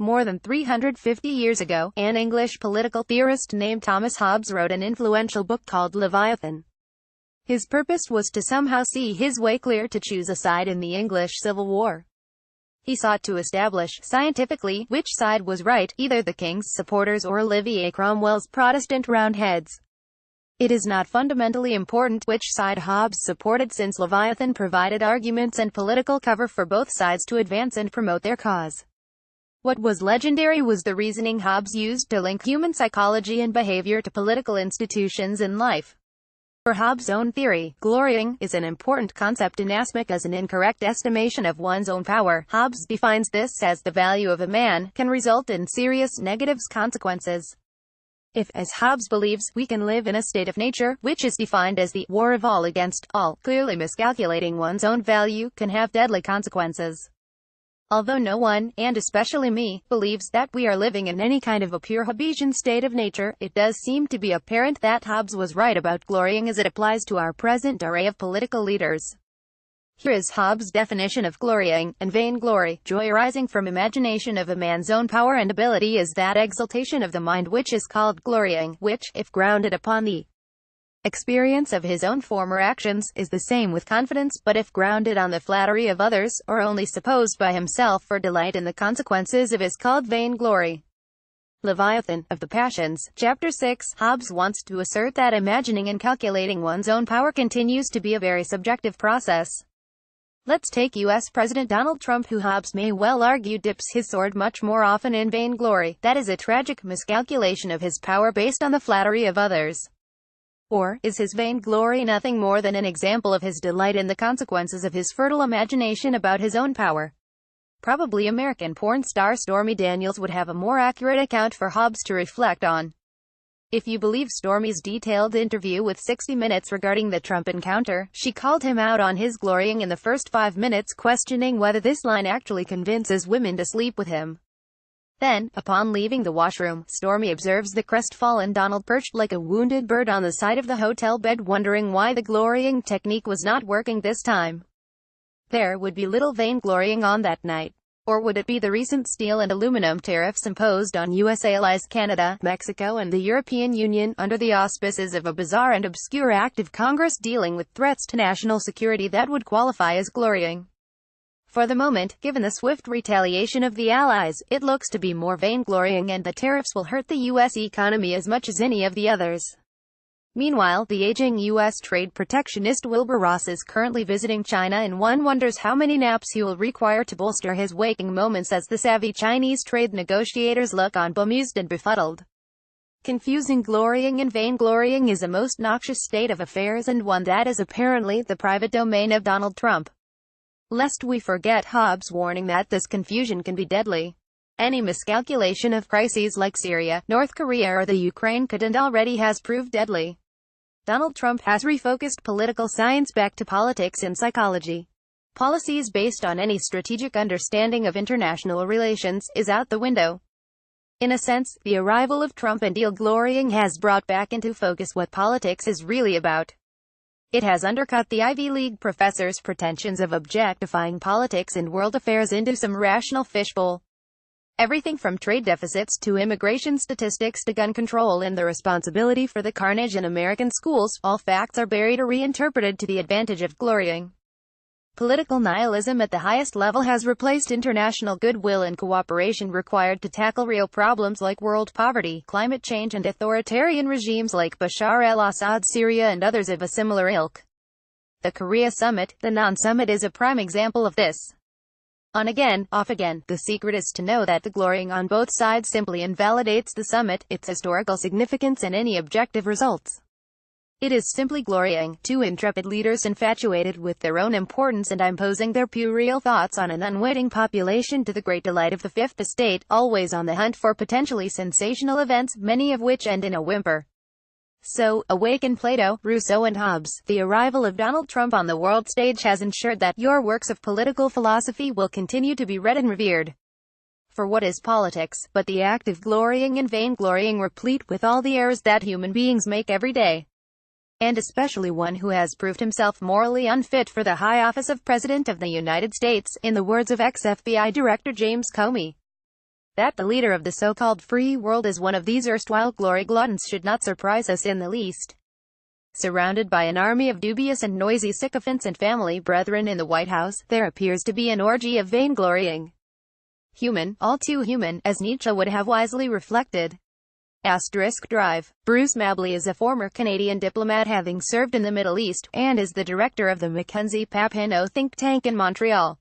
More than 350 years ago, an English political theorist named Thomas Hobbes wrote an influential book called Leviathan. His purpose was to somehow see his way clear to choose a side in the English Civil War. He sought to establish, scientifically, which side was right, either the king's supporters or Olivier Cromwell's Protestant Roundheads. It is not fundamentally important which side Hobbes supported, since Leviathan provided arguments and political cover for both sides to advance and promote their cause. What was legendary was the reasoning Hobbes used to link human psychology and behavior to political institutions and life. For Hobbes' own theory, glorying is an important concept inasmuch as an incorrect estimation of one's own power. Hobbes defines this as the value of a man can result in serious negative consequences. If, as Hobbes believes, we can live in a state of nature, which is defined as the war of all against all, clearly miscalculating one's own value can have deadly consequences. Although no one, and especially me, believes that we are living in any kind of a pure Hobbesian state of nature, it does seem to be apparent that Hobbes was right about glorying as it applies to our present array of political leaders. Here is Hobbes' definition of glorying, and vainglory. Joy arising from imagination of a man's own power and ability is that exaltation of the mind which is called glorying, which, if grounded upon the experience of his own former actions, is the same with confidence, but if grounded on the flattery of others, or only supposed by himself for delight in the consequences of is called vainglory. Leviathan, of the Passions, Chapter 6, Hobbes wants to assert that imagining and calculating one's own power continues to be a very subjective process. Let's take U.S. President Donald Trump, who Hobbes may well argue dips his sword much more often in vainglory. That is a tragic miscalculation of his power based on the flattery of others. Or, is his vainglory nothing more than an example of his delight in the consequences of his fertile imagination about his own power? Probably American porn star Stormy Daniels would have a more accurate account for Hobbes to reflect on. If you believe Stormy's detailed interview with 60 Minutes regarding the Trump encounter, she called him out on his glorying in the first 5 minutes, questioning whether this line actually convinces women to sleep with him. Then, upon leaving the washroom, Stormy observes the crestfallen Donald perched like a wounded bird on the side of the hotel bed, wondering why the glorying technique was not working this time. There would be little vainglorying on that night. Or would it be the recent steel and aluminum tariffs imposed on U.S. allies Canada, Mexico and the European Union, under the auspices of a bizarre and obscure act of Congress dealing with threats to national security, that would qualify as glorying? For the moment, given the swift retaliation of the allies, it looks to be more vainglorying, and the tariffs will hurt the U.S. economy as much as any of the others. Meanwhile, the aging U.S. trade protectionist Wilbur Ross is currently visiting China, and one wonders how many naps he will require to bolster his waking moments as the savvy Chinese trade negotiators look on bemused and befuddled. Confusing glorying and vainglorying is a most noxious state of affairs, and one that is apparently the private domain of Donald Trump. Lest we forget Hobbes' warning that this confusion can be deadly. Any miscalculation of crises like Syria, North Korea or the Ukraine could and already has proved deadly. Donald Trump has refocused political science back to politics and psychology. Policies based on any strategic understanding of international relations is out the window. In a sense, the arrival of Trump and deal glorying has brought back into focus what politics is really about. It has undercut the Ivy League professors' pretensions of objectifying politics and world affairs into some rational fishbowl. Everything from trade deficits to immigration statistics to gun control and the responsibility for the carnage in American schools, all facts are buried or reinterpreted to the advantage of glorying. Political nihilism at the highest level has replaced international goodwill and cooperation required to tackle real problems like world poverty, climate change and authoritarian regimes like Bashar al-Assad, Syria and others of a similar ilk. The Korea summit, the non-summit, is a prime example of this. On again, off again, the secret is to know that the glorying on both sides simply invalidates the summit, its historical significance and any objective results. It is simply glorying, two intrepid leaders infatuated with their own importance and imposing their puerile thoughts on an unwitting population to the great delight of the Fifth Estate, always on the hunt for potentially sensational events, many of which end in a whimper. So, awaken Plato, Rousseau and Hobbes. The arrival of Donald Trump on the world stage has ensured that your works of political philosophy will continue to be read and revered. For what is politics, but the act of glorying and vainglorying, replete with all the errors that human beings make every day? And especially one who has proved himself morally unfit for the high office of President of the United States, in the words of ex-FBI Director James Comey. That the leader of the so-called free world is one of these erstwhile glory gluttons should not surprise us in the least. Surrounded by an army of dubious and noisy sycophants and family brethren in the White House, there appears to be an orgy of vainglorying. Human, all too human, as Nietzsche would have wisely reflected. Drive. Bruce Mabley is a former Canadian diplomat having served in the Middle East, and is the director of the Mackenzie Papineau think tank in Montreal.